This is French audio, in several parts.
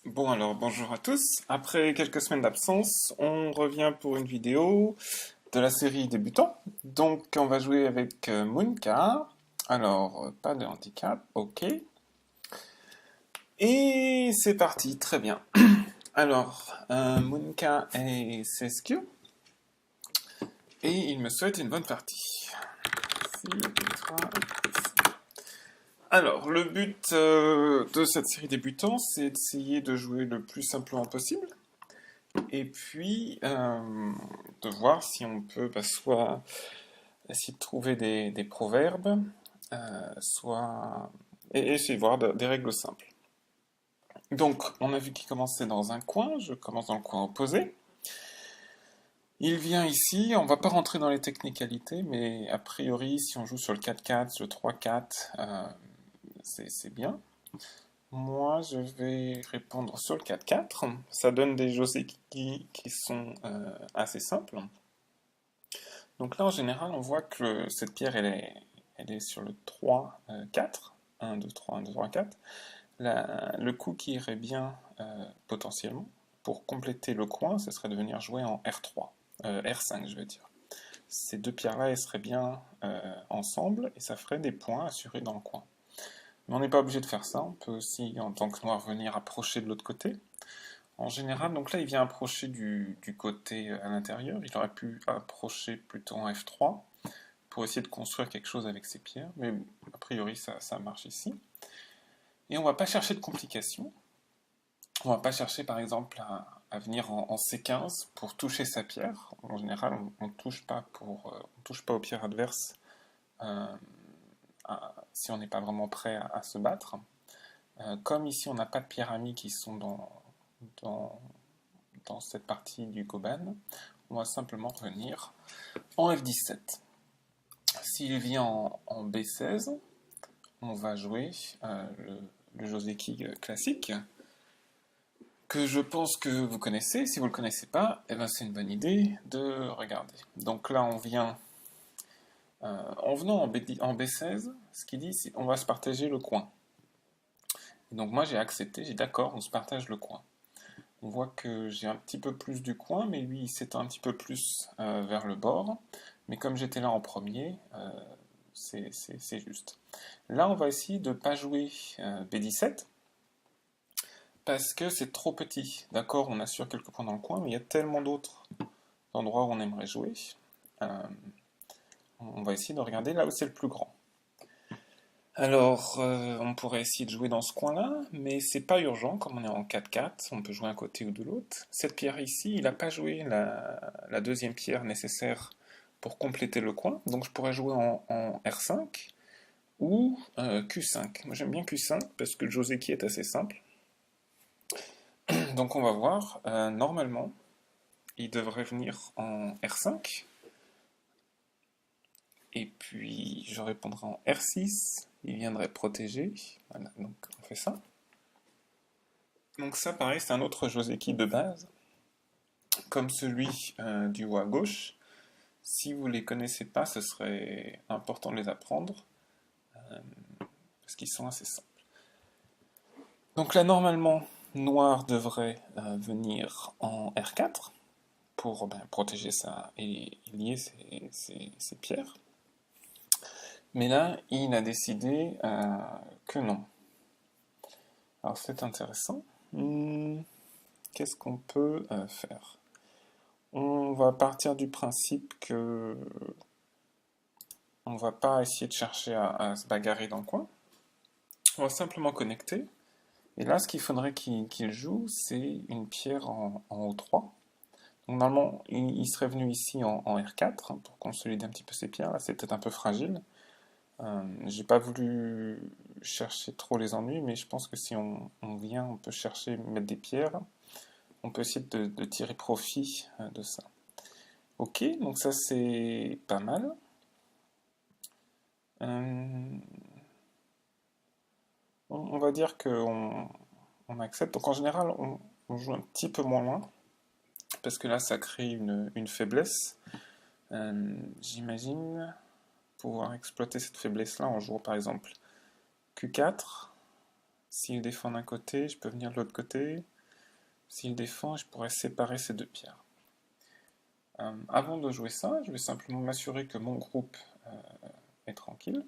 Bon alors bonjour à tous, après quelques semaines d'absence, on revient pour une vidéo de la série débutant. Donc on va jouer avec Moonka, alors pas de handicap, ok. Et c'est parti, très bien. Alors, Moonka est SQ et il me souhaite une bonne partie. Alors, le but de cette série débutant, c'est d'essayer de jouer le plus simplement possible. Et puis, de voir si on peut soit essayer de trouver des proverbes, soit... et essayer de voir des règles simples. Donc, on a vu qu'il commençait dans un coin, je commence dans le coin opposé. Il vient ici, on va pas rentrer dans les technicalités, mais a priori, si on joue sur le 4-4, le 3-4, c'est bien. Moi, je vais répondre sur le 4-4. Ça donne des jeux qui sont assez simples. Donc là, en général, on voit que cette pierre, elle est sur le 3-4. 1, 2, 3, 1, 2, 3, 4. Le coup qui irait bien potentiellement, pour compléter le coin, ce serait de venir jouer en R3. R5, je veux dire. Ces deux pierres-là, elles seraient bien ensemble, et ça ferait des points assurés dans le coin. Mais on n'est pas obligé de faire ça, on peut aussi, en tant que noir, venir approcher de l'autre côté. En général, donc là, il vient approcher du côté à l'intérieur. Il aurait pu approcher plutôt en F3 pour essayer de construire quelque chose avec ses pierres, mais a priori, ça marche ici. Et on va pas chercher de complications. On va pas chercher, par exemple, à venir en C15 pour toucher sa pierre. En général, on touche pas aux pierres adverses si on n'est pas vraiment prêt à se battre. Comme ici, on n'a pas de pierres amies qui sont dans cette partie du Goban, on va simplement revenir en F17. S'il vient en B16, on va jouer le Joseki classique, que je pense que vous connaissez. Si vous ne le connaissez pas, eh ben c'est une bonne idée de regarder. Donc là, on vient en venant en B16, ce qu'il dit, c'est on va se partager le coin. Et donc moi, j'ai accepté, j'ai dit d'accord, on se partage le coin. On voit que j'ai un petit peu plus du coin, mais lui, il s'étend un petit peu plus vers le bord. Mais comme j'étais là en premier, c'est juste. Là, on va essayer de ne pas jouer B17, parce que c'est trop petit. D'accord, on assure quelques points dans le coin, mais il y a tellement d'autres endroits où on aimerait jouer. On va essayer de regarder là où c'est le plus grand. Alors, on pourrait essayer de jouer dans ce coin-là, mais c'est pas urgent, comme on est en 4-4, on peut jouer un côté ou de l'autre. Cette pierre ici, il n'a pas joué la deuxième pierre nécessaire pour compléter le coin, donc je pourrais jouer en R5 ou Q5. Moi j'aime bien Q5 parce que le Joseki est assez simple. Donc on va voir, normalement, il devrait venir en R5, et puis je répondrai en R6, il viendrait protéger, voilà, donc on fait ça. Donc ça, pareil, c'est un autre Joseki de base, comme celui du haut à gauche. Si vous ne les connaissez pas, ce serait important de les apprendre, parce qu'ils sont assez simples. Donc là, normalement, noir devrait venir en R4, pour protéger ça et lier ses pierres. Mais là, il a décidé que non. Alors c'est intéressant. Qu'est-ce qu'on peut faire? On va partir du principe que on va pas essayer de chercher à se bagarrer dans le coin. On va simplement connecter. Et là, ce qu'il faudrait qu'il joue, c'est une pierre en O3. Donc, normalement, il serait venu ici en R4 pour consolider un petit peu ses pierres. Là, c'est peut-être un peu fragile. J'ai pas voulu chercher trop les ennuis, mais je pense que si on vient, on peut chercher, mettre des pierres. On peut essayer de tirer profit de ça. Ok, donc ça c'est pas mal. On va dire qu'on accepte. Donc en général, on joue un petit peu moins loin, parce que là ça crée une faiblesse. J'imagine pouvoir exploiter cette faiblesse-là en jouant par exemple Q4. S'il défend d'un côté, je peux venir de l'autre côté. S'il défend, je pourrais séparer ces deux pierres. Avant de jouer ça, je vais simplement m'assurer que mon groupe est tranquille.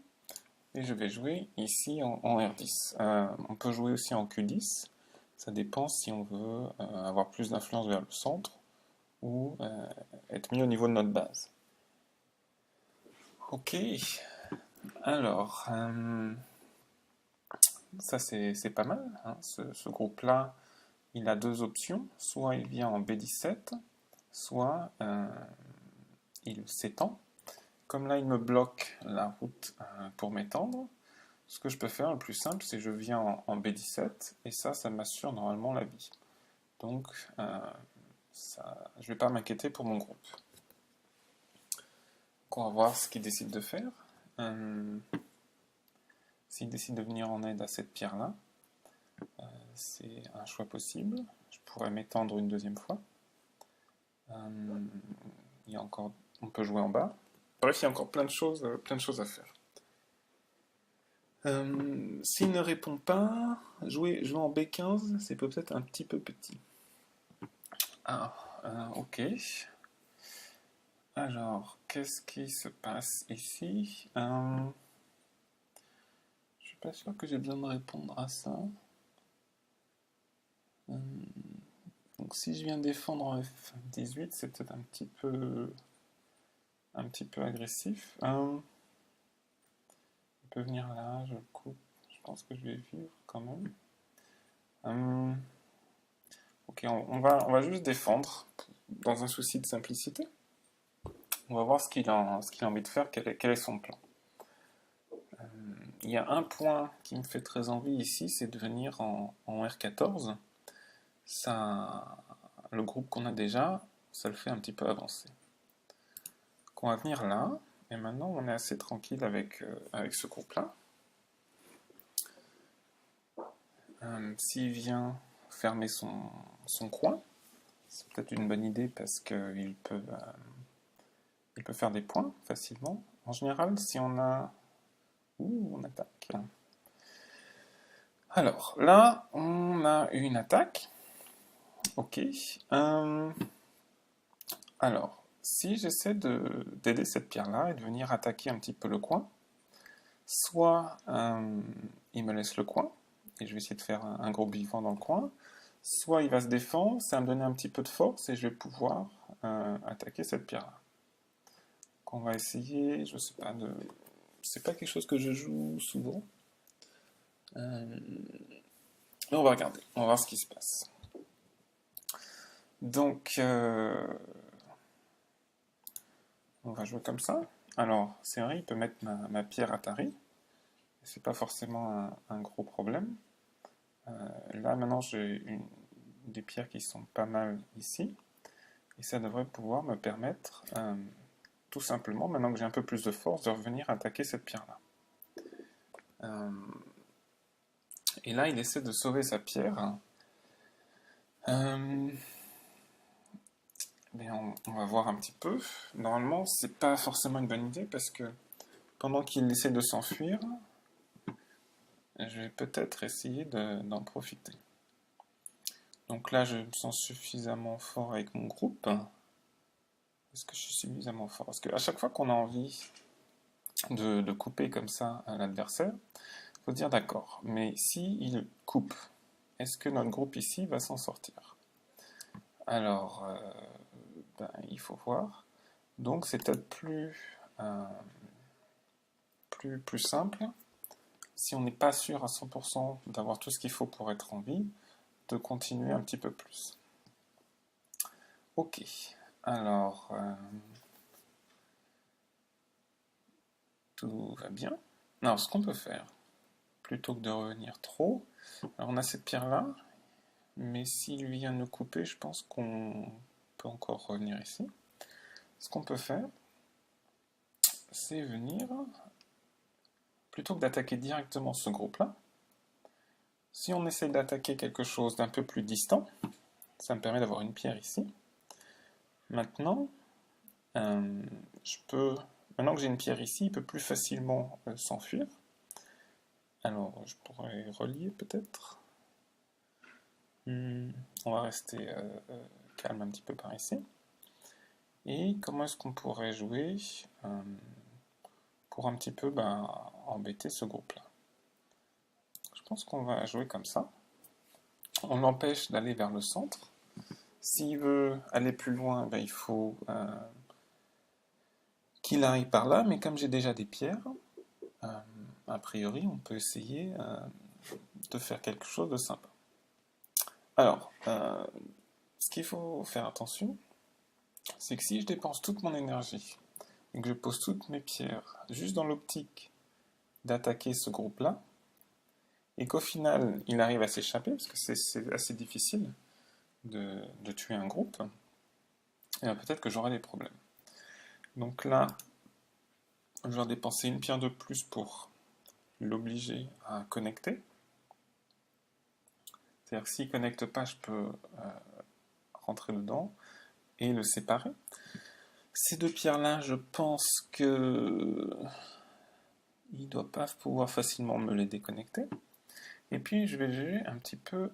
Et je vais jouer ici en R10. On peut jouer aussi en Q10. Ça dépend si on veut avoir plus d'influence vers le centre ou être mis au niveau de notre base. Ok. Alors, ça c'est pas mal. Hein. Ce groupe-là, il a deux options. Soit il vient en B17, soit il s'étend. Comme là, il me bloque la route pour m'étendre, ce que je peux faire, le plus simple, c'est que je viens en B17, et ça m'assure normalement la vie. Donc, je ne vais pas m'inquiéter pour mon groupe. Donc, on va voir ce qu'il décide de faire. S'il décide de venir en aide à cette pierre-là, c'est un choix possible. Je pourrais m'étendre une deuxième fois. Il y a encore, on peut jouer en bas. Bref, il y a encore plein de choses à faire. S'il ne répond pas, jouer en B15, c'est peut-être un petit peu petit. Ok. Alors, qu'est-ce qui se passe ici? Je suis pas sûr que j'ai besoin de répondre à ça. Donc si je viens défendre en F18, c'est peut-être un petit peu agressif. Il peut venir là, je coupe. Je pense que je vais vivre quand même. Ok, on va juste défendre dans un souci de simplicité. On va voir ce qu'il a envie de faire, quel est son plan. Il y a un point qui me fait très envie ici, c'est de venir en R14. Ça, le groupe qu'on a déjà, ça le fait un petit peu avancer. Donc on va venir là, et maintenant on est assez tranquille avec ce groupe-là. S'il vient fermer son coin, c'est peut-être une bonne idée parce qu'il peut faire des points facilement. En général, si on a... on attaque. Alors, là, on a une attaque. Ok. Alors, si j'essaie d'aider cette pierre-là et de venir attaquer un petit peu le coin, soit il me laisse le coin, et je vais essayer de faire un gros vivant dans le coin, soit il va se défendre, ça va me donner un petit peu de force, et je vais pouvoir attaquer cette pierre-là. Donc on va essayer, je sais pas, c'est pas quelque chose que je joue souvent. On va regarder, on va voir ce qui se passe. Donc, on va jouer comme ça. Alors, c'est vrai, il peut mettre ma pierre Atari. C'est pas forcément un gros problème. Là, maintenant, j'ai des pierres qui sont pas mal ici. Et ça devrait pouvoir me permettre, tout simplement, maintenant que j'ai un peu plus de force, de revenir attaquer cette pierre-là. Et là, il essaie de sauver sa pierre. On va voir un petit peu. Normalement, c'est pas forcément une bonne idée parce que pendant qu'il essaie de s'enfuir, je vais peut-être essayer d'en profiter. Donc là, je me sens suffisamment fort avec mon groupe. Est-ce que je suis suffisamment fort? Parce qu'à chaque fois qu'on a envie de couper comme ça à l'adversaire, il faut dire d'accord. Mais s'il coupe, est-ce que notre groupe ici va s'en sortir? Alors, il faut voir. Donc c'est peut-être plus simple, si on n'est pas sûr à 100% d'avoir tout ce qu'il faut pour être en vie, de continuer un petit peu plus. Ok, alors tout va bien. Alors ce qu'on peut faire, plutôt que de revenir trop, alors on a cette pierre là, mais s'il vient nous couper, je pense qu'on peut encore revenir ici. Ce qu'on peut faire, c'est venir, plutôt que d'attaquer directement ce groupe-là, si on essaie d'attaquer quelque chose d'un peu plus distant, ça me permet d'avoir une pierre ici. Maintenant, maintenant que j'ai une pierre ici, il peut plus facilement s'enfuir. Alors, je pourrais relier peut-être. On va rester calme un petit peu par ici. Et comment est-ce qu'on pourrait jouer pour un petit peu embêter ce groupe-là? Je pense qu'on va jouer comme ça. On l'empêche d'aller vers le centre. S'il veut aller plus loin, il faut qu'il arrive par là, mais comme j'ai déjà des pierres, a priori, on peut essayer de faire quelque chose de sympa. Alors, ce qu'il faut faire attention, c'est que si je dépense toute mon énergie et que je pose toutes mes pierres juste dans l'optique d'attaquer ce groupe-là, et qu'au final, il arrive à s'échapper, parce que c'est assez difficile de tuer un groupe, et peut-être que j'aurai des problèmes. Donc là, je vais dépenser une pierre de plus pour l'obliger à connecter. C'est-à-dire que s'il ne connecte pas, je peux rentrer dedans et le séparer. Ces deux pierres-là, je pense que il ne doit pas pouvoir facilement me les déconnecter. Et puis, je vais jouer un petit peu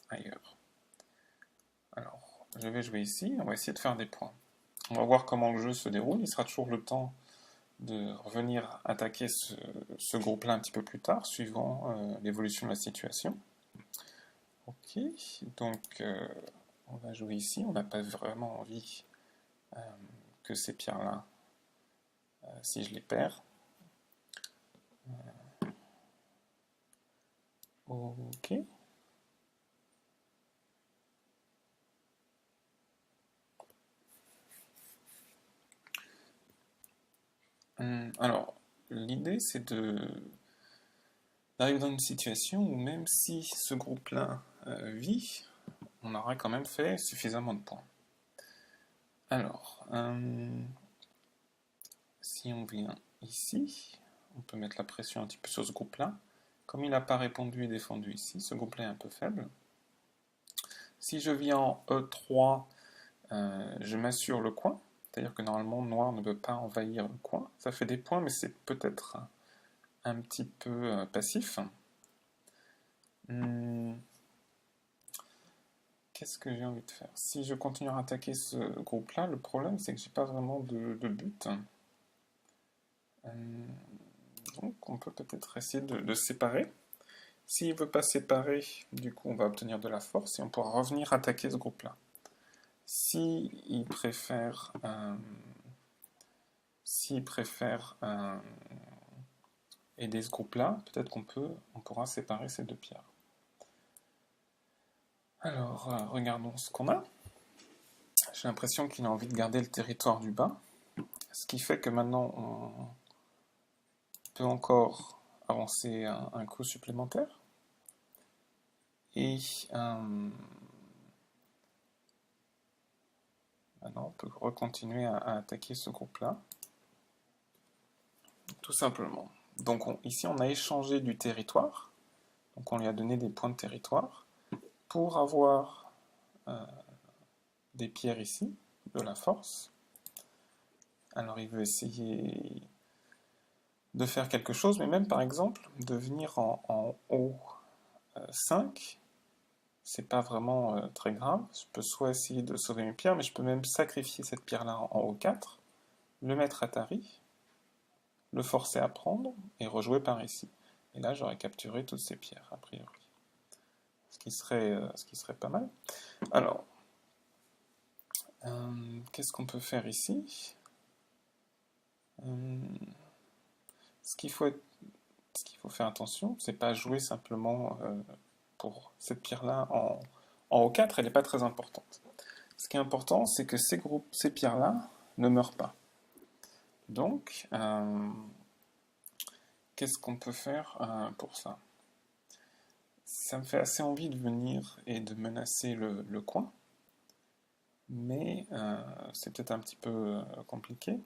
ailleurs. Alors, je vais jouer ici, on va essayer de faire des points. On va voir comment le jeu se déroule. Il sera toujours le temps de revenir attaquer ce groupe-là un petit peu plus tard, suivant l'évolution de la situation. Ok, donc on va jouer ici. On n'a pas vraiment envie que ces pierres-là, si je les perds. Ok. Alors, l'idée c'est d'arriver dans une situation où même si ce groupe-là vit, on aura quand même fait suffisamment de points. Alors, si on vient ici, on peut mettre la pression un petit peu sur ce groupe-là. Comme il n'a pas répondu et défendu ici, ce groupe-là est un peu faible. Si je viens en E3, je m'assure le coin. C'est-à-dire que normalement, noir ne peut pas envahir le coin. Ça fait des points, mais c'est peut-être un petit peu passif. Qu'est-ce que j'ai envie de faire? Si je continue à attaquer ce groupe-là, le problème, c'est que j'ai pas vraiment de but. Donc, on peut peut-être essayer de séparer. S'il ne veut pas séparer, du coup, on va obtenir de la force et on pourra revenir attaquer ce groupe-là. S'il préfère, aider ce groupe-là, peut-être on pourra séparer ces deux pierres. Alors, regardons ce qu'on a. J'ai l'impression qu'il a envie de garder le territoire du bas, ce qui fait que maintenant on peut encore avancer un coup supplémentaire. Et maintenant on peut recontinuer à attaquer ce groupe-là. Tout simplement. Donc ici on a échangé du territoire, donc on lui a donné des points de territoire, pour avoir des pierres ici, de la force. Alors il veut essayer de faire quelque chose, mais même par exemple de venir en haut 5, c'est pas vraiment très grave. Je peux soit essayer de sauver mes pierres, mais je peux même sacrifier cette pierre-là en haut 4, le mettre à tari, le forcer à prendre et rejouer par ici. Et là j'aurais capturé toutes ces pierres, a priori. Ce qui serait pas mal. Alors, qu'est-ce qu'on peut faire ici? Ce qu'il faut faire attention, c'est pas jouer simplement pour cette pierre-là en haut 4, elle n'est pas très importante. Ce qui est important, c'est que ces pierres-là ne meurent pas. Donc, qu'est-ce qu'on peut faire pour ça? Ça me fait assez envie de venir et de menacer le coin, mais c'est peut-être un petit peu compliqué.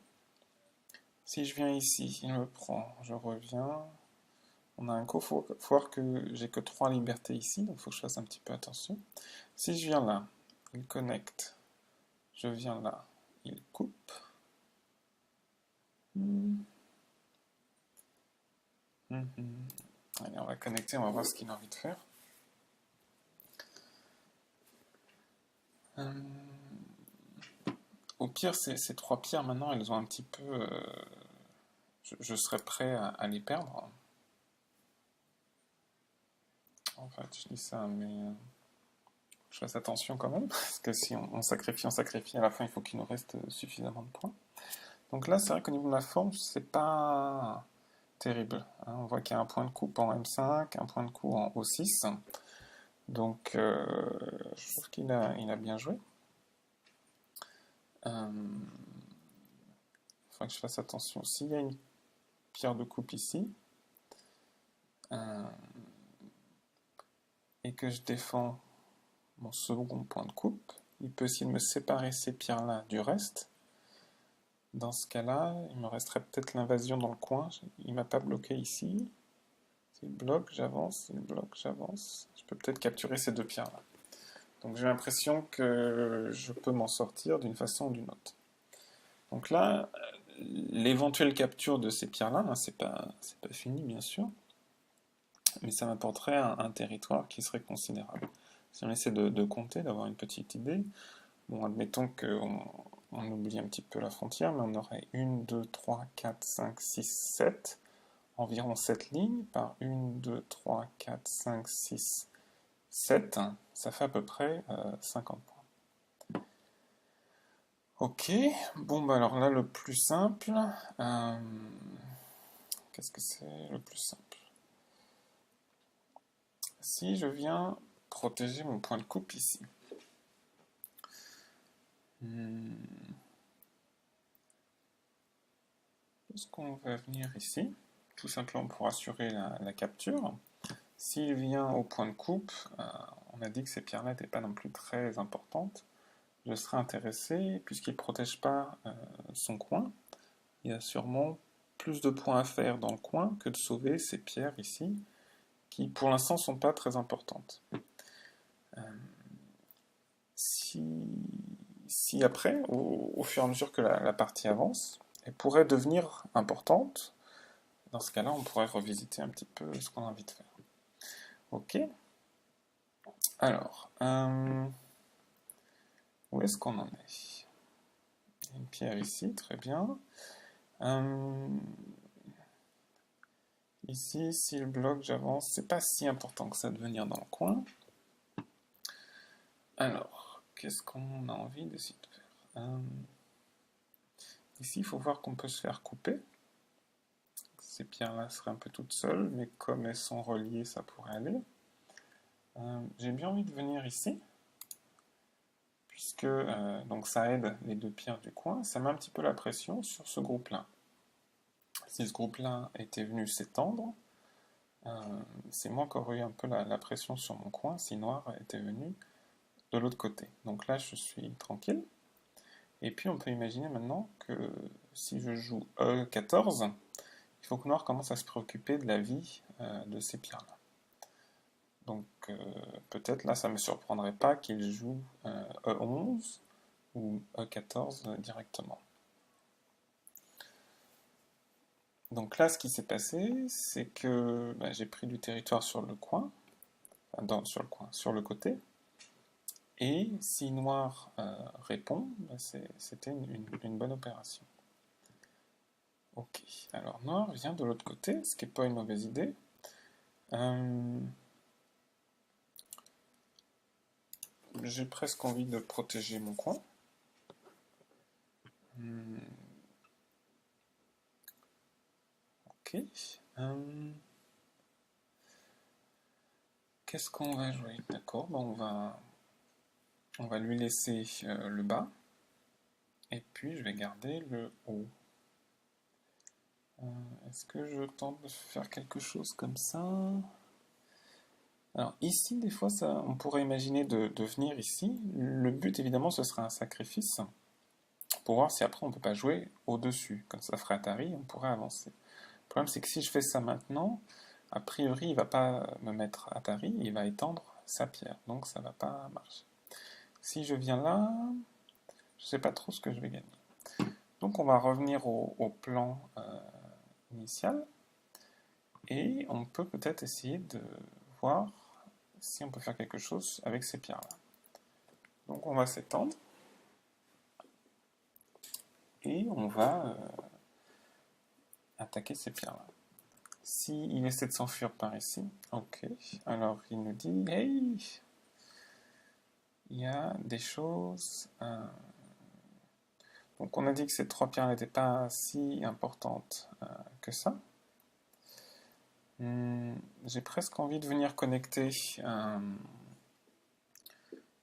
Si je viens ici, il me prend, je reviens. On a un coup, il faut voir que j'ai que 3 libertés ici, donc il faut que je fasse un petit peu attention. Si je viens là, il connecte. Je viens là, il coupe. Allez, on va connecter, on va voir ce qu'il a envie de faire. Euh, Au pire, ces trois pierres, maintenant, elles ont un petit peu... je serais prêt à les perdre. En fait, je dis ça, mais je fasse attention quand même, parce que si on sacrifie, à la fin, il faut qu'il nous reste suffisamment de points. Donc là, c'est vrai qu'au niveau de la forme, c'est pas terrible. Hein. On voit qu'il y a un point de coupe en M5, un point de coup en O6. Donc, je trouve qu'il a bien joué. Il faudrait que je fasse attention. S'il y a une pierre de coupe ici, et que je défends mon second point de coupe, il peut essayer de me séparer ces pierres-là du reste. Dans ce cas-là, il me resterait peut-être l'invasion dans le coin. Il m'a pas bloqué ici. S'il bloque, j'avance. S'il bloque, j'avance. Je peux peut-être capturer ces deux pierres-là. Donc j'ai l'impression que je peux m'en sortir d'une façon ou d'une autre. Donc là, l'éventuelle capture de ces pierres-là, hein, c'est pas fini bien sûr, mais ça m'apporterait un territoire qui serait considérable. Si on essaie de compter, d'avoir une petite idée, bon, admettons qu'on oublie un petit peu la frontière, mais on aurait 1, 2, 3, 4, 5, 6, 7, environ 7 lignes par 1, 2, 3, 4, 5, 6, 7, ça fait à peu près 50 points. Ok, bon bah alors là le plus simple, qu'est-ce que c'est le plus simple? Si je viens protéger mon point de coupe ici, est-ce qu'on va venir ici, tout simplement pour assurer la capture. S'il vient au point de coupe, on a dit que ces pierres-là n'étaient pas non plus très importantes. Je serais intéressé, puisqu'il ne protège pas son coin, il y a sûrement plus de points à faire dans le coin que de sauver ces pierres ici, qui pour l'instant ne sont pas très importantes. Si après, au fur et à mesure que la partie avance, elle pourrait devenir importante, dans ce cas-là, on pourrait revisiter un petit peu ce qu'on a envie de faire. Ok. Alors, où est-ce qu'on en est? Il y a une pierre ici, très bien. Ici, si le bloc, j'avance, c'est pas si important que ça de venir dans le coin. Alors, qu'est-ce qu'on a envie d'essayer de faire? Ici, il faut voir qu'on peut se faire couper. Ces pierres-là seraient un peu toutes seules, mais comme elles sont reliées, ça pourrait aller. J'ai bien envie de venir ici, puisque donc ça aide les deux pierres du coin. Ça met un petit peu la pression sur ce groupe-là. Si ce groupe-là était venu s'étendre, c'est moi qui aurais eu un peu la pression sur mon coin si noir était venu de l'autre côté. Donc là, je suis tranquille. Et puis, on peut imaginer maintenant que si je joue E14, il faut que noir commence à se préoccuper de la vie de ces pierres-là. Donc, peut-être là, ça ne me surprendrait pas qu'il joue E11 ou E14 directement. Donc là, ce qui s'est passé, c'est que j'ai pris du territoire sur le coin, sur le côté, et si noir répond, c'était une bonne opération. Ok, alors noir vient de l'autre côté, ce qui n'est pas une mauvaise idée. J'ai presque envie de protéger mon coin. Ok. Qu'est-ce qu'on va jouer? D'accord, bon, on va lui laisser le bas. Et puis je vais garder le haut. Est-ce que je tente de faire quelque chose comme ça? Alors ici, des fois, on pourrait imaginer de venir ici. Le but, évidemment, ce serait un sacrifice pour voir si après on ne peut pas jouer au-dessus. Comme ça ferait Atari, on pourrait avancer. Le problème, c'est que si je fais ça maintenant, a priori, il ne va pas me mettre Atari, il va étendre sa pierre. Donc ça ne va pas marcher. Si je viens là, je ne sais pas trop ce que je vais gagner. Donc on va revenir au plan initial. Et on peut peut-être essayer de voir si on peut faire quelque chose avec ces pierres-là. Donc on va s'étendre. Et on va attaquer ces pierres-là. S'il essaie de s'enfuir par ici, ok. Alors il nous dit, hey, il y a des choses. Donc on a dit que ces 3 pierres n'étaient pas si importantes que ça. J'ai presque envie de venir connecter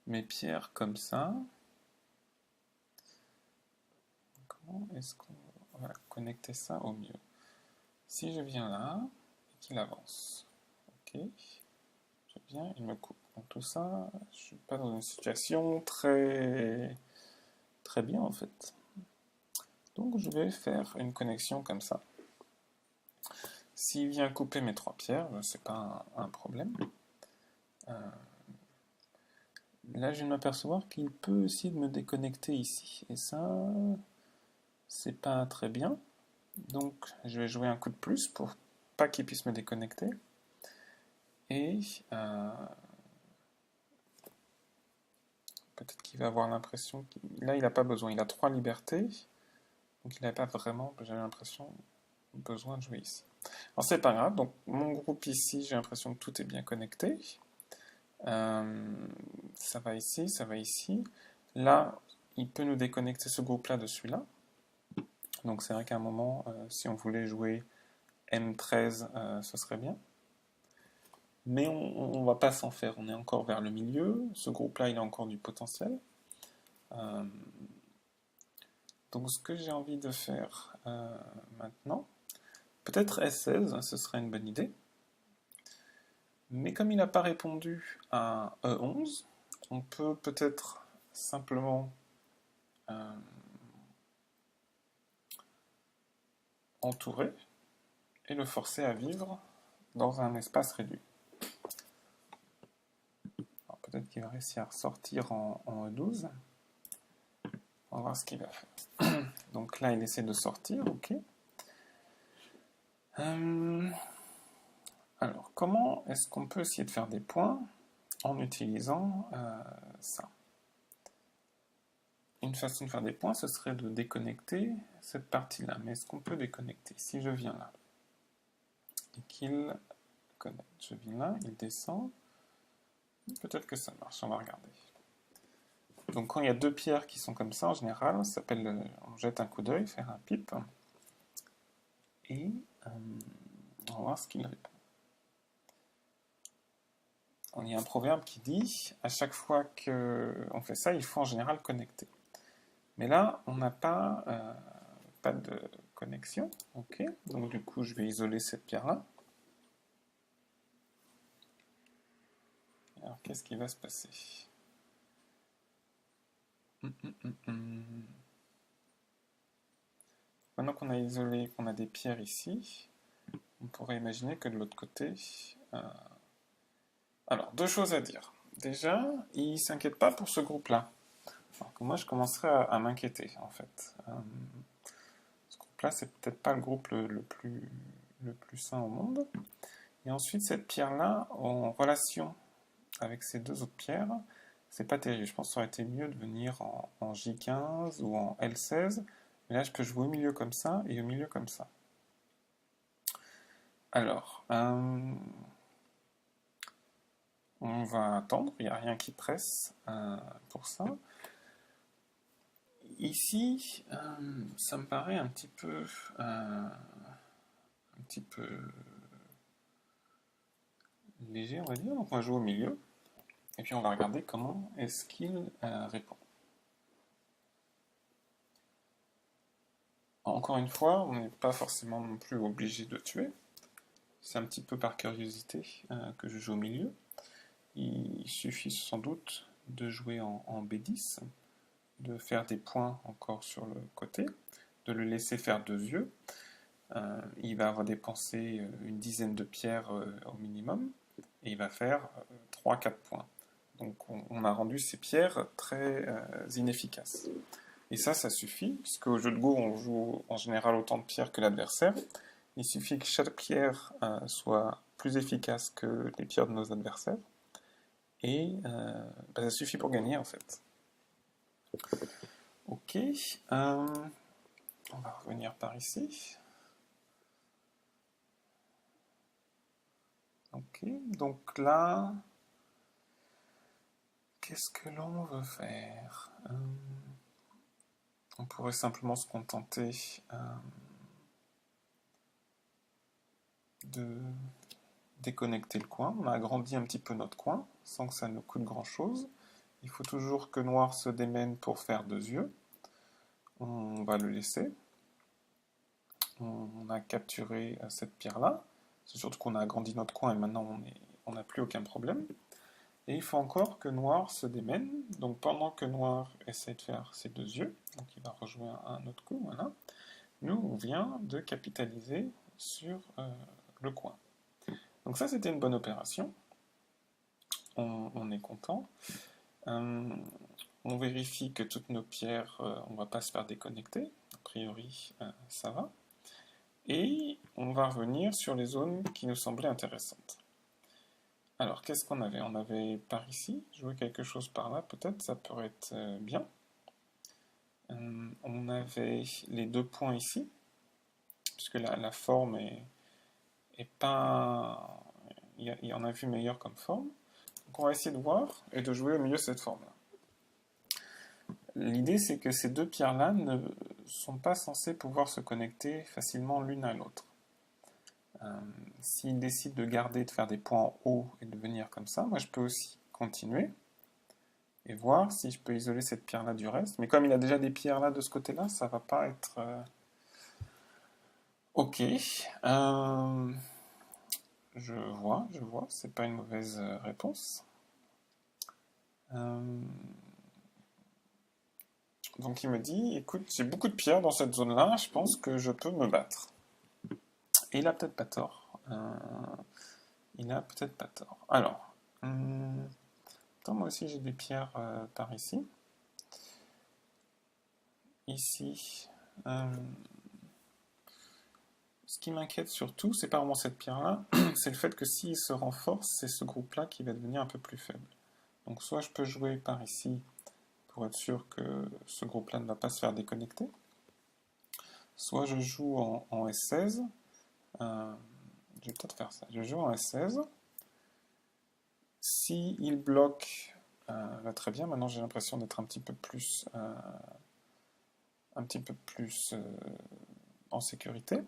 mes pierres comme ça. Comment est-ce qu'on va connecter ça au mieux? Si je viens là, et qu'il avance, ok, je viens, il me coupe. Donc tout ça, je suis pas dans une situation très bien en fait. Donc je vais faire une connexion comme ça. S'il vient couper mes 3 pierres, c'est pas un problème. Là, je viens de m'apercevoir qu'il peut essayer de me déconnecter ici. Et ça, c'est pas très bien. Donc, je vais jouer un coup de plus pour pas qu'il puisse me déconnecter. Et peut-être qu'il va avoir l'impression... Là, il n'a pas besoin. Il a 3 libertés. Donc, il n'a pas vraiment, j'ai l'impression, besoin de jouer ici. Alors, c'est pas grave. Donc, mon groupe ici, j'ai l'impression que tout est bien connecté. Ça va ici, ça va ici. Là, il peut nous déconnecter ce groupe-là de celui-là. Donc c'est vrai qu'à un moment, si on voulait jouer M13, ce serait bien. Mais on ne va pas s'en faire, on est encore vers le milieu. Ce groupe-là, il a encore du potentiel. Donc ce que j'ai envie de faire maintenant, peut-être S16, ce serait une bonne idée. Mais comme il n'a pas répondu à E11, on peut peut-être simplement entourer et le forcer à vivre dans un espace réduit. Peut-être qu'il va réussir à sortir en E12. On va voir ce qu'il va faire. Donc là, il essaie de sortir, ok. Alors, comment est-ce qu'on peut essayer de faire des points en utilisant ça? Une façon de faire des points, ce serait de déconnecter cette partie-là. Mais est-ce qu'on peut déconnecter? Si je viens là et qu'il connecte, je viens là, il descend, peut-être que ça marche, on va regarder. Donc quand il y a 2 pierres qui sont comme ça, en général, ça s'appelle, on jette un coup d'œil, faire un pipe, et on va voir ce qu'il répond. Il y a un proverbe qui dit, à chaque fois qu'on fait ça, il faut en général connecter. Mais là, on n'a pas de connexion, ok. Donc du coup, je vais isoler cette pierre-là. Alors, qu'est-ce qui va se passer? Maintenant qu'on a isolé, qu'on a des pierres ici, on pourrait imaginer que de l'autre côté... Alors, 2 choses à dire. Déjà, il ne s'inquiète pas pour ce groupe-là. Alors que moi, je commencerai à m'inquiéter, en fait. Ce groupe-là, c'est peut-être pas le groupe le plus sain au monde. Et ensuite, cette pierre-là, en relation avec ces 2 autres pierres, c'est pas terrible. Je pense que ça aurait été mieux de venir en J15 ou en L16. Mais là, je peux jouer au milieu comme ça et au milieu comme ça. Alors, on va attendre. Il n'y a rien qui presse pour ça. Ici, ça me paraît un petit peu léger, on va dire. Donc on va jouer au milieu. Et puis on va regarder comment est-ce qu'il répond. Encore une fois, on n'est pas forcément non plus obligé de tuer. C'est un petit peu par curiosité que je joue au milieu. Il suffit sans doute de jouer en B10, de faire des points encore sur le côté, de le laisser faire 2 yeux. Il va avoir dépensé une dizaine de pierres au minimum, et il va faire 3-4 points. Donc on a rendu ces pierres très inefficaces. Et ça suffit, puisque au jeu de Go, on joue en général autant de pierres que l'adversaire. Il suffit que chaque pierre soit plus efficace que les pierres de nos adversaires. Et ça suffit pour gagner, en fait. Ok, on va revenir par ici. Ok, donc là, qu'est-ce que l'on veut faire? On pourrait simplement se contenter de déconnecter le coin. On a agrandi un petit peu notre coin sans que ça nous coûte grand chose. Il faut toujours que noir se démène pour faire 2 yeux. On va le laisser. On a capturé cette pierre-là. C'est surtout qu'on a agrandi notre coin et maintenant on n'a plus aucun problème. Et il faut encore que noir se démène. Donc pendant que noir essaie de faire ses 2 yeux, donc il va rejouer un autre coup, voilà. Nous, on vient de capitaliser sur le coin. Donc ça, c'était une bonne opération. On est content. On vérifie que toutes nos pierres, on ne va pas se faire déconnecter. A priori, ça va. Et on va revenir sur les zones qui nous semblaient intéressantes. Alors, qu'est-ce qu'on avait? On avait par ici, jouer quelque chose par là, peut-être, ça pourrait être bien. On avait les 2 points ici, puisque la forme est pas... Il y en a vu meilleur comme forme. Donc on va essayer de voir et de jouer au milieu de cette forme-là. L'idée, c'est que ces 2 pierres-là ne sont pas censées pouvoir se connecter facilement l'une à l'autre. S'il décide de garder, de faire des points en haut et de venir comme ça, moi je peux aussi continuer et voir si je peux isoler cette pierre-là du reste. Mais comme il a déjà des pierres là de ce côté-là, ça va pas être... Ok. Je vois, c'est pas une mauvaise réponse. Donc il me dit, écoute, j'ai beaucoup de pierres dans cette zone-là, je pense que je peux me battre. Et il a peut-être pas tort. Alors, moi aussi j'ai des pierres par ici. Ici, ce qui m'inquiète surtout, c'est pas vraiment cette pierre-là, c'est le fait que s'il se renforce, c'est ce groupe-là qui va devenir un peu plus faible. Donc soit je peux jouer par ici pour être sûr que ce groupe-là ne va pas se faire déconnecter, soit je joue en S16, je vais peut-être faire ça, je joue en S16, si il bloque, très bien, maintenant j'ai l'impression d'être un petit peu plus en sécurité.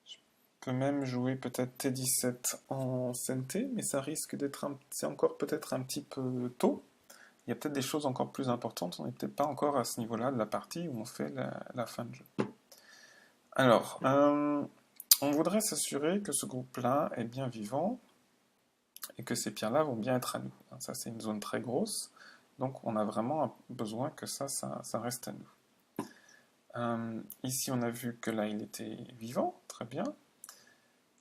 Je peux même jouer peut-être T17 en CNT, mais ça risque d'être c'est encore peut-être un petit peu tôt. Il y a peut-être des choses encore plus importantes, on n'est peut-être pas encore à ce niveau-là de la partie où on fait la fin de jeu. Alors, on voudrait s'assurer que ce groupe-là est bien vivant et que ces pierres-là vont bien être à nous. Ça, c'est une zone très grosse, donc on a vraiment besoin que ça reste à nous. Ici, on a vu que là, il était vivant, très bien.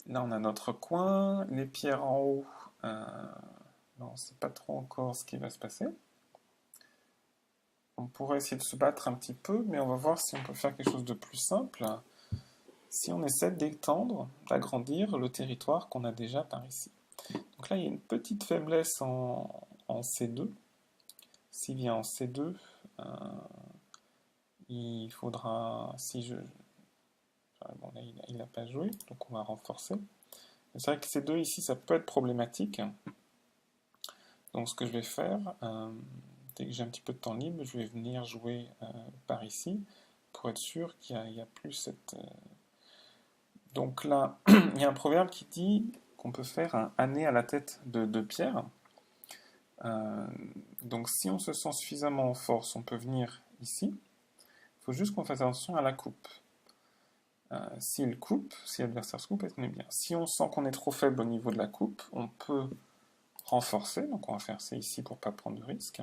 Là, on a notre coin, les pierres en haut. Non, on ne sait pas trop encore ce qui va se passer. On pourrait essayer de se battre un petit peu, mais on va voir si on peut faire quelque chose de plus simple. Si on essaie d'étendre, d'agrandir le territoire qu'on a déjà par ici. Donc là, il y a une petite faiblesse en C2. S'il vient en C2, il faudra... Bon, là, il n'a pas joué, donc on va renforcer. C'est vrai que C2 ici, ça peut être problématique. Donc ce que je vais faire, dès que j'ai un petit peu de temps libre, je vais venir jouer par ici, pour être sûr qu'il n'y a plus cette... Donc là, il y a un proverbe qui dit qu'on peut faire un âné à la tête de 2 pierres. Donc si on se sent suffisamment en force, on peut venir ici. Il faut juste qu'on fasse attention à la coupe. S'il coupe, si l'adversaire se coupe, on est bien. Si on sent qu'on est trop faible au niveau de la coupe, on peut renforcer. Donc on va faire ça ici pour ne pas prendre de risque.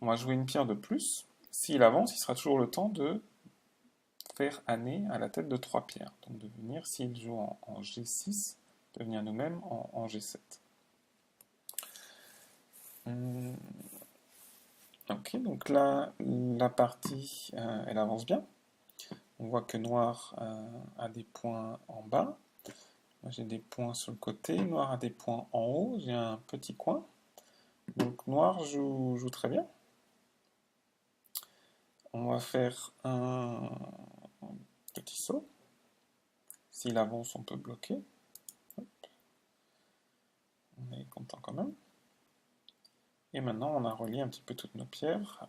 On va jouer une pierre de plus. S'il avance, il sera toujours le temps de faire âné à la tête de 3 pierres. Donc de venir, s'il joue en G6, de venir nous-mêmes en G7. Ok, donc là, la partie, elle avance bien. On voit que noir a des points en bas. Moi, j'ai des points sur le côté. Noir a des points en haut. J'ai un petit coin. Donc noir joue très bien. on va faire un petit saut. S'il avance, on peut bloquer. Hop. On est content quand même. Et maintenant, on a relié un petit peu toutes nos pierres.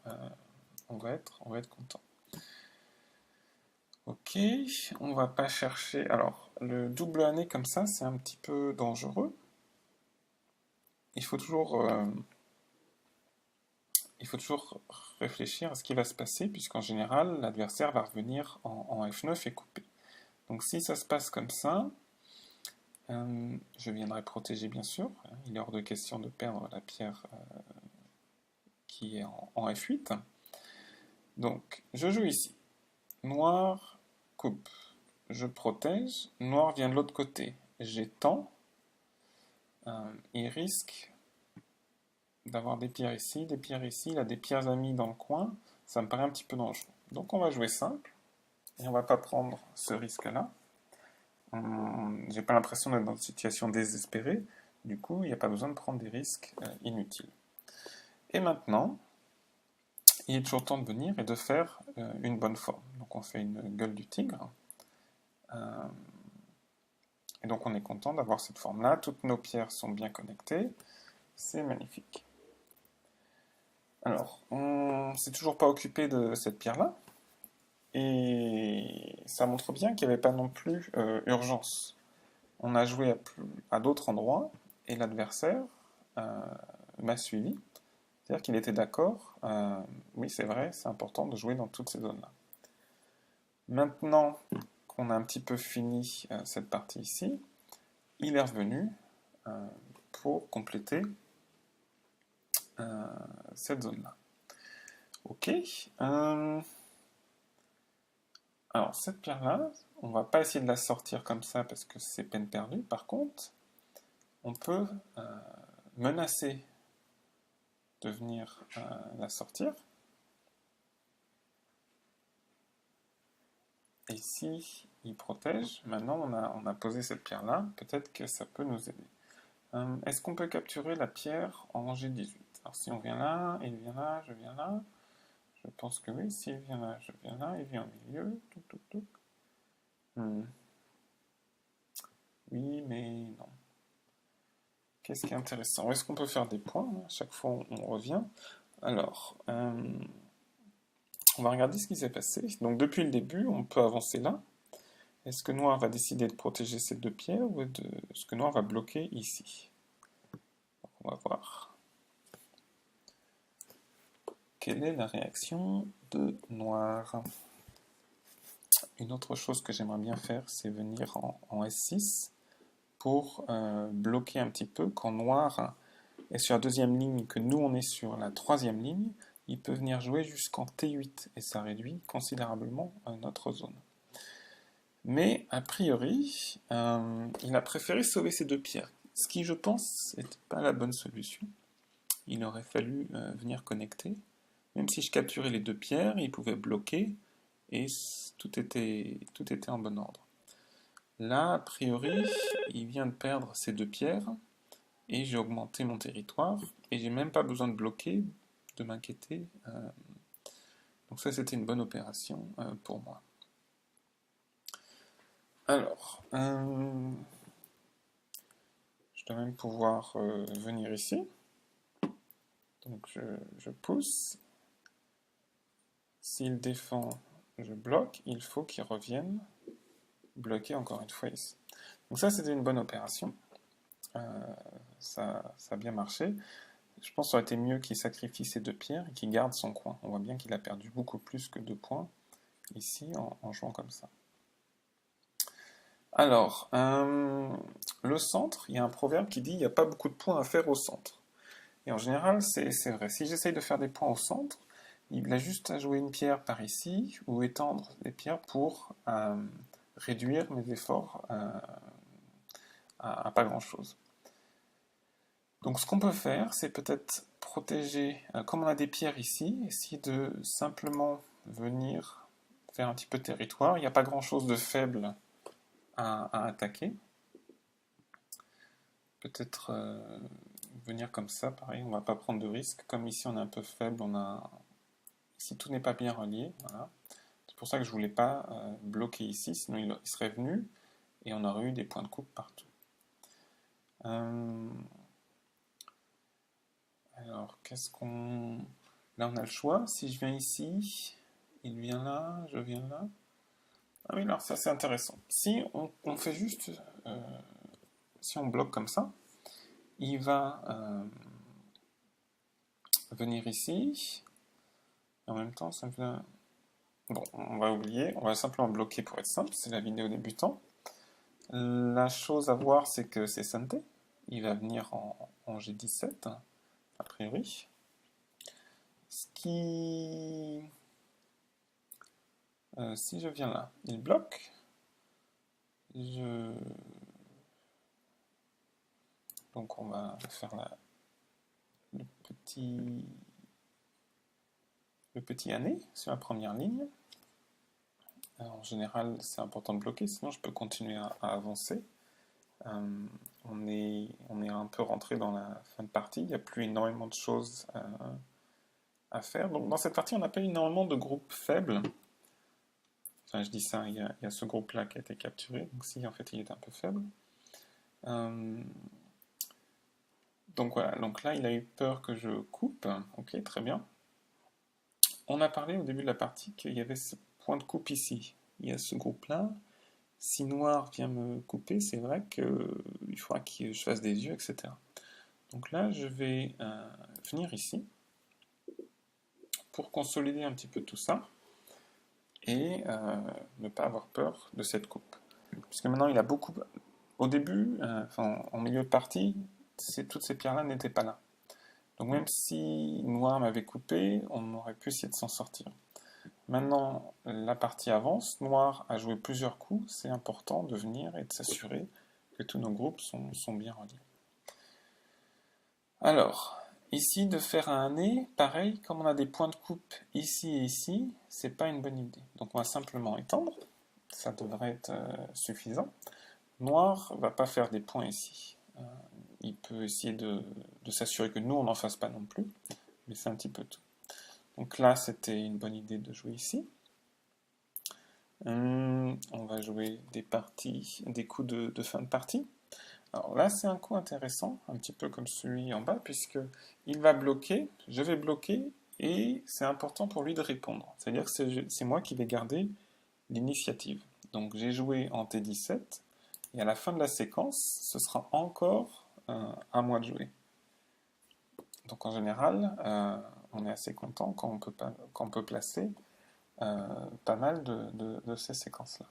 On va être content. Ok, on va pas chercher. Alors, le double année comme ça, c'est un petit peu dangereux. Il faut toujours réfléchir à ce qui va se passer, puisqu'en général, l'adversaire va revenir en F9 et couper. Donc si ça se passe comme ça, je viendrai protéger bien sûr. Il est hors de question de perdre la pierre qui est en F8. Donc, je joue ici. Noir coupe. Je protège. Noir vient de l'autre côté. J'étends. Il risque d'avoir des pierres ici, des pierres ici. Il a des pierres amies dans le coin. Ça me paraît un petit peu dangereux. Donc on va jouer simple. Et on va pas prendre ce risque-là. J'ai pas l'impression d'être dans une situation désespérée. Du coup, il n'y a pas besoin de prendre des risques inutiles. Et maintenant, il est toujours temps de venir et de faire une bonne forme. Donc on fait une gueule du tigre. Et donc on est content d'avoir cette forme-là. Toutes nos pierres sont bien connectées. C'est magnifique. Alors, on s'est toujours pas occupé de cette pierre-là. Et ça montre bien qu'il n'y avait pas non plus urgence. On a joué à d'autres endroits et l'adversaire m'a suivi. C'est-à-dire qu'il était d'accord. Oui, c'est vrai, c'est important de jouer dans toutes ces zones-là. Maintenant qu'on a un petit peu fini cette partie ici, il est revenu pour compléter cette zone-là. Ok. Alors, cette pierre-là, on va pas essayer de la sortir comme ça parce que c'est peine perdue. Par contre, on peut menacer de venir la sortir. Et si il protège, maintenant on a posé cette pierre-là, peut-être que ça peut nous aider. Est-ce qu'on peut capturer la pierre en G18? Alors si on vient là, il vient là, je viens là. Je pense que oui, s'il vient là, je viens là, il vient au milieu. Oui, mais non. Qu'est-ce qui est intéressant? Est-ce qu'on peut faire des points? À chaque fois, on revient. Alors, on va regarder ce qui s'est passé. Donc, depuis le début, on peut avancer là. Est-ce que Noir va décider de protéger ces deux pierres ou est-ce que Noir va bloquer ici? On va voir. Quelle est la réaction de Noir? Une autre chose que j'aimerais bien faire, c'est venir en S6 pour bloquer un petit peu. Quand Noir est sur la deuxième ligne, que nous on est sur la troisième ligne, il peut venir jouer jusqu'en T8 et ça réduit considérablement notre zone. Mais a priori, il a préféré sauver ces deux pierres, ce qui je pense n'était pas la bonne solution. Il aurait fallu venir connecter. Même si je capturais les deux pierres, il pouvait bloquer et tout était en bon ordre. Là, a priori, il vient de perdre ces deux pierres et j'ai augmenté mon territoire et j'ai même pas besoin de bloquer, de m'inquiéter. Donc ça, c'était une bonne opération pour moi. Alors, je dois même pouvoir venir ici. Donc je pousse. S'il défend, je bloque. Il faut qu'il revienne bloquer encore une fois ici. Donc ça, c'était une bonne opération. Ça a bien marché. Je pense que ça aurait été mieux qu'il sacrifie ces deux pierres et qu'il garde son coin. On voit bien qu'il a perdu beaucoup plus que 2 points ici en jouant comme ça. Alors, le centre, il y a un proverbe qui dit il n'y a pas beaucoup de points à faire au centre. Et en général, c'est vrai. Si j'essaye de faire des points au centre, il a juste à jouer une pierre par ici ou étendre des pierres pour réduire mes efforts à pas grand-chose. Donc ce qu'on peut faire, c'est peut-être protéger, comme on a des pierres ici, essayer de simplement venir faire un petit peu de territoire. Il n'y a pas grand-chose de faible à attaquer. Peut-être venir comme ça, pareil, on ne va pas prendre de risque. Comme ici on est un peu faible, on a Ici, tout n'est pas bien relié. Voilà. C'est pour ça que je ne voulais pas bloquer ici, sinon il serait venu et on aurait eu des points de coupe partout. Alors, qu'est-ce qu'on... Là, on a le choix. Si je viens ici, il vient là, je viens là. Ah oui, alors ça, c'est intéressant. Si on fait juste... si on bloque comme ça, il va venir ici. Et en même temps, ça me fait... Bon, on va oublier. On va simplement bloquer pour être simple. C'est la vidéo débutant. La chose à voir, c'est que c'est Santé. Il va venir en G17, a priori. Ce qui... si je viens là, il bloque. Donc on va faire le petit année sur la première ligne. Alors, en général, c'est important de bloquer, sinon je peux continuer à avancer. On est un peu rentré dans la fin de partie, il n'y a plus énormément de choses à faire. Donc dans cette partie, on n'a pas énormément de groupes faibles. Enfin, je dis ça, il y a ce groupe-là qui a été capturé, donc si en fait il est un peu faible. Donc voilà, donc là il a eu peur que je coupe, ok, très bien. On a parlé au début de la partie qu'il y avait ce point de coupe ici. Il y a ce groupe-là. Si noir vient me couper, c'est vrai qu'il faudra que je fasse des yeux, etc. Donc là, je vais venir ici pour consolider un petit peu tout ça et ne pas avoir peur de cette coupe. Puisque maintenant, il a beaucoup... Au début, en milieu de partie, toutes ces pierres-là n'étaient pas là. Donc même si noir m'avait coupé, on aurait pu essayer de s'en sortir. Maintenant, la partie avance. Noir a joué plusieurs coups. C'est important de venir et de s'assurer que tous nos groupes sont bien reliés. Alors, ici, de faire un nez, pareil, comme on a des points de coupe ici et ici, c'est pas une bonne idée. Donc on va simplement étendre. Ça devrait être suffisant. Noir va pas faire des points ici. Il peut essayer de s'assurer que nous, on n'en fasse pas non plus. Mais c'est un petit peu tout. Donc là, c'était une bonne idée de jouer ici. On va jouer des coups de fin de partie. Alors là, c'est un coup intéressant, un petit peu comme celui en bas, puisque il va bloquer, je vais bloquer, et c'est important pour lui de répondre. C'est-à-dire que c'est moi qui vais garder l'initiative. Donc j'ai joué en T17, et à la fin de la séquence, ce sera encore à moi de jouer. Donc en général, on est assez content quand on peut placer pas mal de ces séquences-là.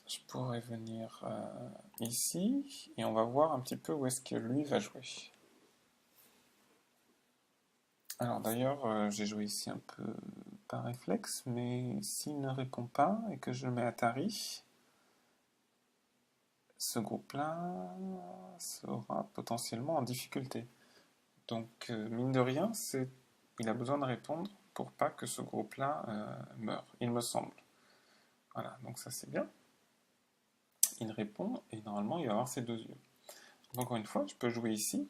Je pourrais venir ici, et on va voir un petit peu où est-ce que lui va jouer. Alors d'ailleurs, j'ai joué ici un peu par réflexe, mais s'il ne répond pas et que je le mets à Tari, ce groupe-là sera potentiellement en difficulté. Donc, mine de rien, il a besoin de répondre pour pas que ce groupe-là meure, il me semble. Voilà, donc ça c'est bien. Il répond et normalement il va avoir ses deux yeux. Donc, encore une fois, je peux jouer ici.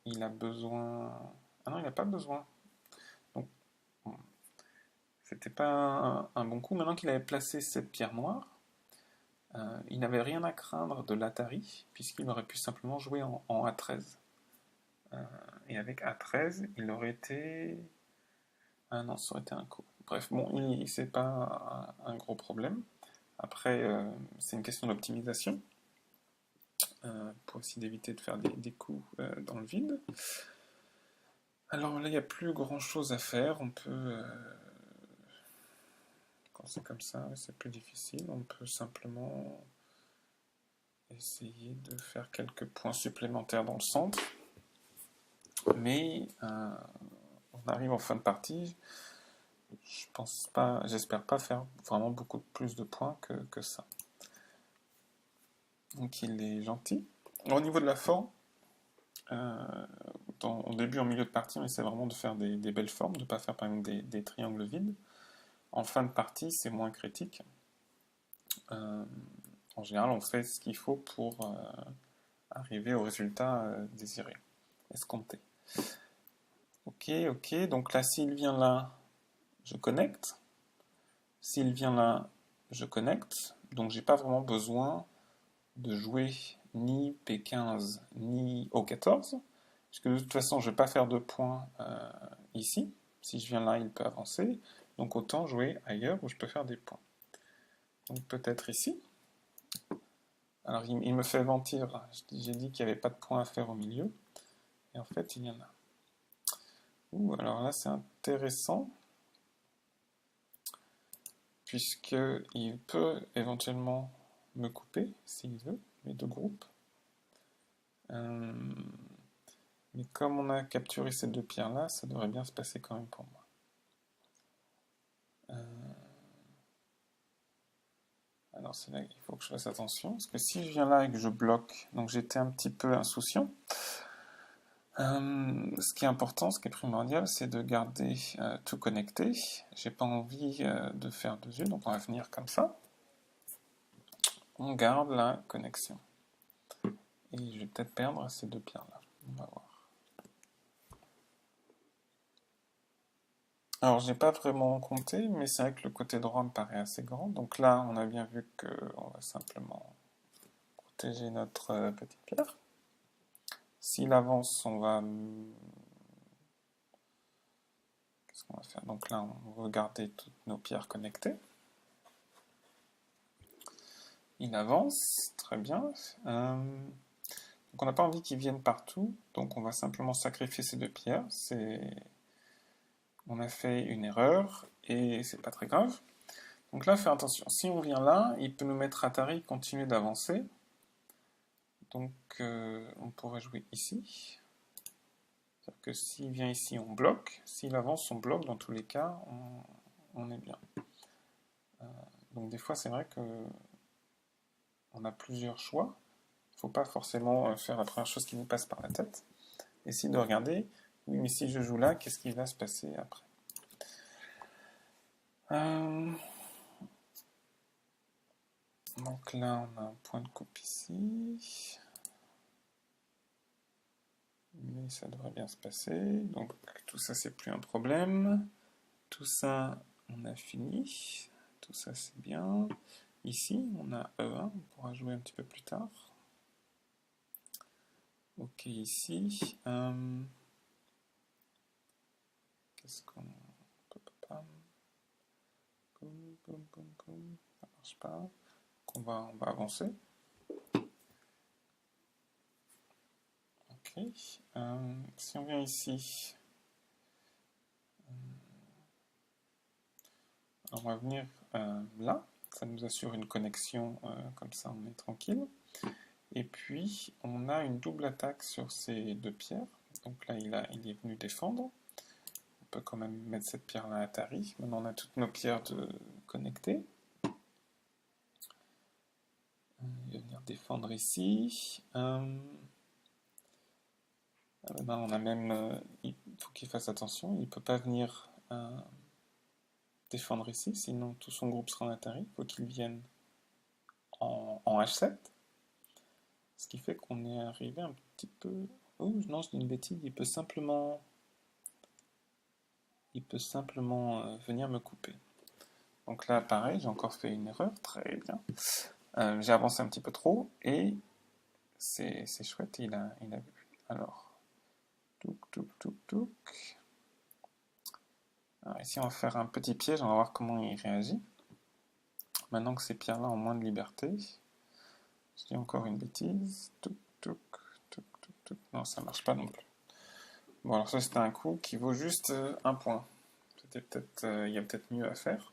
Il a besoin... Ah non, il n'a pas besoin. Donc, bon, c'était pas un bon coup. Maintenant qu'il avait placé cette pierre noire, il n'avait rien à craindre de l'Atari, puisqu'il aurait pu simplement jouer en A13. Et avec A13, il aurait été... Ah non, ça aurait été un coup. Bref, bon, c'est pas un gros problème. Après, c'est une question d'optimisation, pour essayer d'éviter de faire des coups dans le vide. Alors là, il n'y a plus grand chose à faire. On peut... quand c'est comme ça, c'est plus difficile. On peut simplement essayer de faire quelques points supplémentaires dans le centre. Mais on arrive en fin de partie. Je pense pas, j'espère pas faire vraiment beaucoup plus de points que ça. Donc il est gentil. Au niveau de la forme, au début, en milieu de partie, on essaie vraiment de faire des belles formes, de ne pas faire par exemple des triangles vides. En fin de partie, c'est moins critique. En général, on fait ce qu'il faut pour arriver au résultat désiré, escompté. Ok, donc là, s'il vient là, je connecte. S'il vient là, je connecte. Donc j'ai pas vraiment besoin de jouer ni P15 ni O14, puisque de toute façon, je ne vais pas faire de points ici. Si je viens là, il peut avancer. Donc autant jouer ailleurs où je peux faire des points. Donc peut-être ici. Alors il me fait mentir. J'ai dit qu'il n'y avait pas de points à faire au milieu. Et en fait, il y en a. Ouh, alors là, c'est intéressant. Puisqu'il peut éventuellement me couper, s'il veut, les deux groupes. Mais comme on a capturé ces deux pierres-là, ça devrait bien se passer quand même pour moi. Alors c'est là qu'il faut que je fasse attention, parce que si je viens là et que je bloque, donc j'étais un petit peu insouciant. Ce qui est important, ce qui est primordial, c'est de garder tout connecté. J'ai pas envie de faire de yeux, donc on va venir comme ça. On garde la connexion. Et je vais peut-être perdre ces deux pierres-là. On va voir. Alors, j'ai pas vraiment compté, mais c'est vrai que le côté droit me paraît assez grand. Donc là, on a bien vu qu'on va simplement protéger notre petite pierre. S'il avance, on va... Qu'est-ce qu'on va faire? Donc là, on va garder toutes nos pierres connectées. Il avance, très bien. Donc on n'a pas envie qu'ils viennent partout, donc on va simplement sacrifier ces deux pierres. On a fait une erreur, et c'est pas très grave. Donc là, faire attention. Si on vient là, il peut nous mettre Atari, continuer d'avancer. Donc on pourrait jouer ici. C'est-à-dire que s'il vient ici, on bloque. S'il avance, on bloque. Dans tous les cas, on est bien. Donc des fois, c'est vrai que on a plusieurs choix. Il ne faut pas forcément faire la première chose qui nous passe par la tête. Essayer de regarder, oui, mais si je joue là, qu'est-ce qui va se passer après? Donc là, on a un point de coupe ici. Mais ça devrait bien se passer. Donc tout ça, c'est plus un problème. Tout ça, on a fini. Tout ça, c'est bien. Ici, on a E1. On pourra jouer un petit peu plus tard. Ok, ici. Qu'est-ce qu'on... Ça marche pas. Donc on va avancer. Ok. Si on vient ici, on va venir là. Ça nous assure une connexion, comme ça on est tranquille. Et puis on a une double attaque sur ces deux pierres. Donc là il est venu défendre. On peut quand même mettre cette pierre là à Atari. Maintenant on a toutes nos pierres connectées. Il va venir défendre ici. Maintenant on a même... il faut qu'il fasse attention. Il ne peut pas venir défendre ici, sinon tout son groupe sera en Atari. Il faut qu'il vienne en H7. Ce qui fait qu'on est arrivé un petit peu... Oh non, je dis une bêtise, il peut simplement venir me couper. Donc là, pareil, j'ai encore fait une erreur, très bien. J'ai avancé un petit peu trop, et c'est chouette, il a vu. Alors, touc. Alors ici, on va faire un petit piège, on va voir comment il réagit. Maintenant que ces pierres-là ont moins de liberté, je dis encore une bêtise. Touc. Non, ça marche pas non plus. Bon, alors ça, c'était un coup qui vaut juste un point. Il y a peut-être mieux à faire.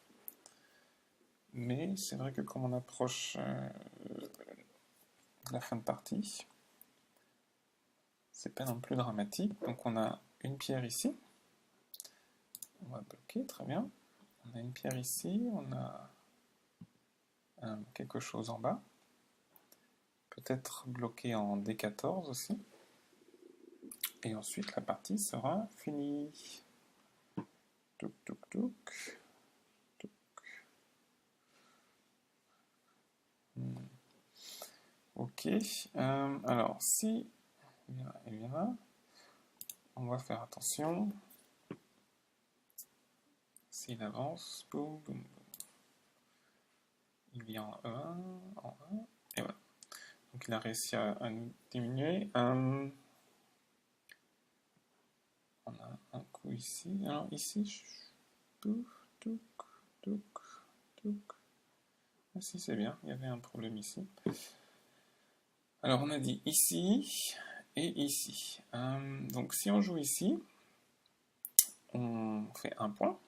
Mais c'est vrai que comme on approche la fin de partie, c'est pas non plus dramatique. Donc on a une pierre ici. On va bloquer, très bien. On a une pierre ici, on a quelque chose en bas. Peut-être bloqué en D14 aussi. Et ensuite la partie sera finie. Touc. Ok. Alors, si il vient là, on va faire attention. S'il avance, boum, boum, boum. Il vient en 1, et voilà. Donc il a réussi à nous diminuer. On a un coup ici. Alors ici, pouf, touc, touc, touc. Ah si, c'est bien, il y avait un problème ici. Alors on a dit ici et ici. Donc si on joue ici, on fait 1 point.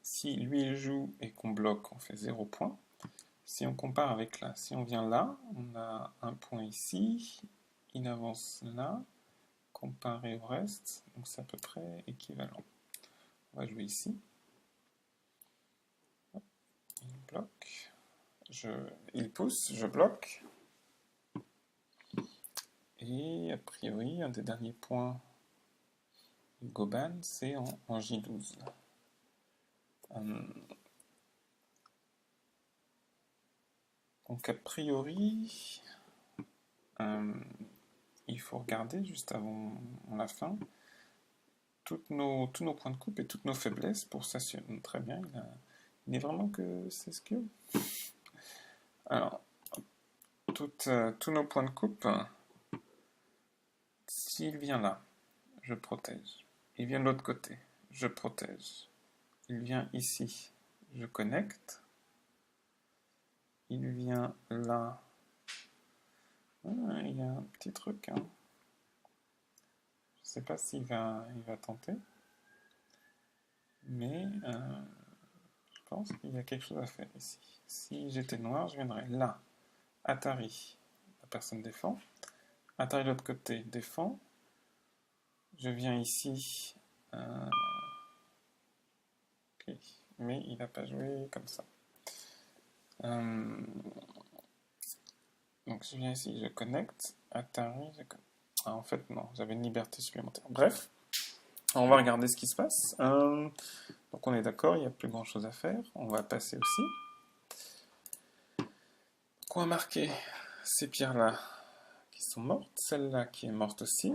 Si lui il joue et qu'on bloque, on fait 0 point. Si on compare avec là, si on vient là, on a un point ici, il avance là, comparé au reste, donc c'est à peu près équivalent. On va jouer ici. Il bloque, il pousse, je bloque. Et a priori, un des derniers points du Goban, c'est en J12. Donc a priori, il faut regarder juste avant la fin tous nos points de coupe et toutes nos faiblesses pour s'assurer. Très bien, il n'est vraiment que 16 kills. Alors, tous nos points de coupe, s'il vient là, je protège. Il vient de l'autre côté, je protège. Il vient ici, je connecte. Il vient là. Ah, il y a un petit truc. Hein. Je ne sais pas s'il va tenter. Mais je pense qu'il y a quelque chose à faire ici. Si j'étais noir, je viendrais là. Atari, la personne défend. Atari de l'autre côté défend. Je viens ici. Ok. Mais il n'a pas joué comme ça. Donc je viens ici, je connecte. Atari, je connecte. Ah, en fait, non, j'avais une liberté supplémentaire. Bref, on va regarder ce qui se passe. Donc on est d'accord, il n'y a plus grand chose à faire. On va passer aussi. Donc on va marquer ces pierres-là qui sont mortes. Celle-là qui est morte aussi.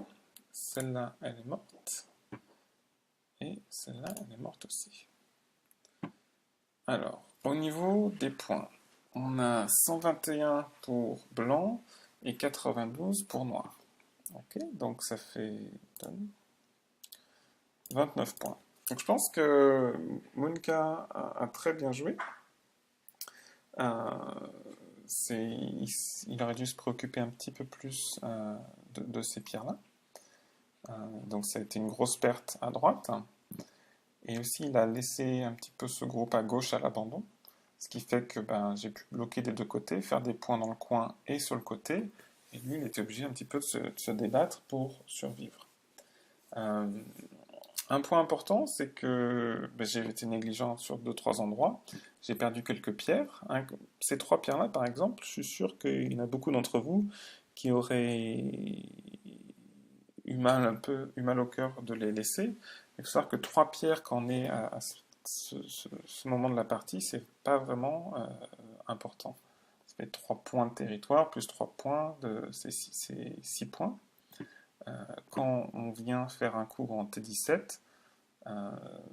Celle-là, elle est morte. Et celle-là, elle est morte aussi. Alors, au niveau des points, on a 121 pour blanc et 92 pour noir. Ok, donc ça fait 29 points. Donc je pense que Monica a très bien joué. Il aurait dû se préoccuper un petit peu plus de ces pierres-là. Donc ça a été une grosse perte à droite. Et aussi, il a laissé un petit peu ce groupe à gauche à l'abandon. Ce qui fait que j'ai pu bloquer des deux côtés, faire des points dans le coin et sur le côté. Et lui, il était obligé un petit peu de se débattre pour survivre. Un point important, c'est que j'ai été négligent sur 2-3 endroits. J'ai perdu quelques pierres. Ces 3 pierres-là, par exemple, je suis sûr qu'il y en a beaucoup d'entre vous qui auraient eu mal au cœur de les laisser. Il faut savoir que 3 pierres, quand on est à ce moment de la partie, c'est pas vraiment important. Ça fait 3 points de territoire plus 3 points, c'est 6 points. Quand on vient faire un coup en T17,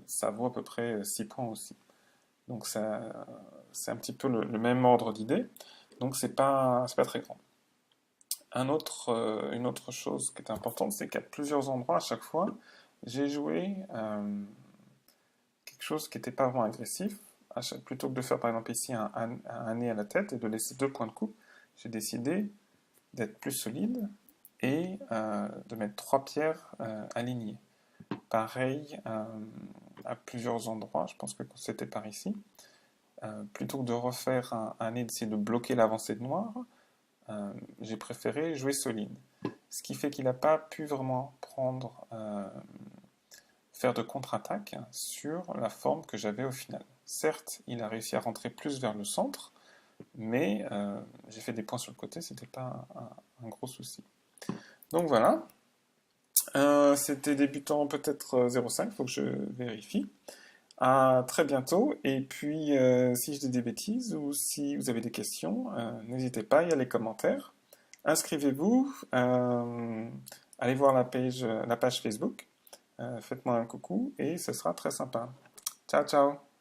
ça vaut à peu près 6 points aussi. Donc c'est un petit peu le même ordre d'idée. Donc c'est pas très grand. Une autre chose qui est importante, c'est qu'à plusieurs endroits, à chaque fois, j'ai joué quelque chose qui n'était pas vraiment agressif. Plutôt que de faire par exemple ici un nez à la tête et de laisser 2 points de coupe, j'ai décidé d'être plus solide et de mettre 3 pierres alignées. Pareil à plusieurs endroits, je pense que c'était par ici. Plutôt que de refaire un nez, d'essayer de bloquer l'avancée de noir, j'ai préféré jouer solide. Ce qui fait qu'il n'a pas pu vraiment faire de contre-attaque sur la forme que j'avais au final. Certes, il a réussi à rentrer plus vers le centre, mais j'ai fait des points sur le côté, c'était pas un gros souci. Donc voilà. C'était débutant peut-être 0,5, il faut que je vérifie. À très bientôt, et puis si je dis des bêtises ou si vous avez des questions, n'hésitez pas, il y a les commentaires. inscrivez-vous, allez voir la page Facebook, faites-moi un coucou et ce sera très sympa. Ciao, ciao!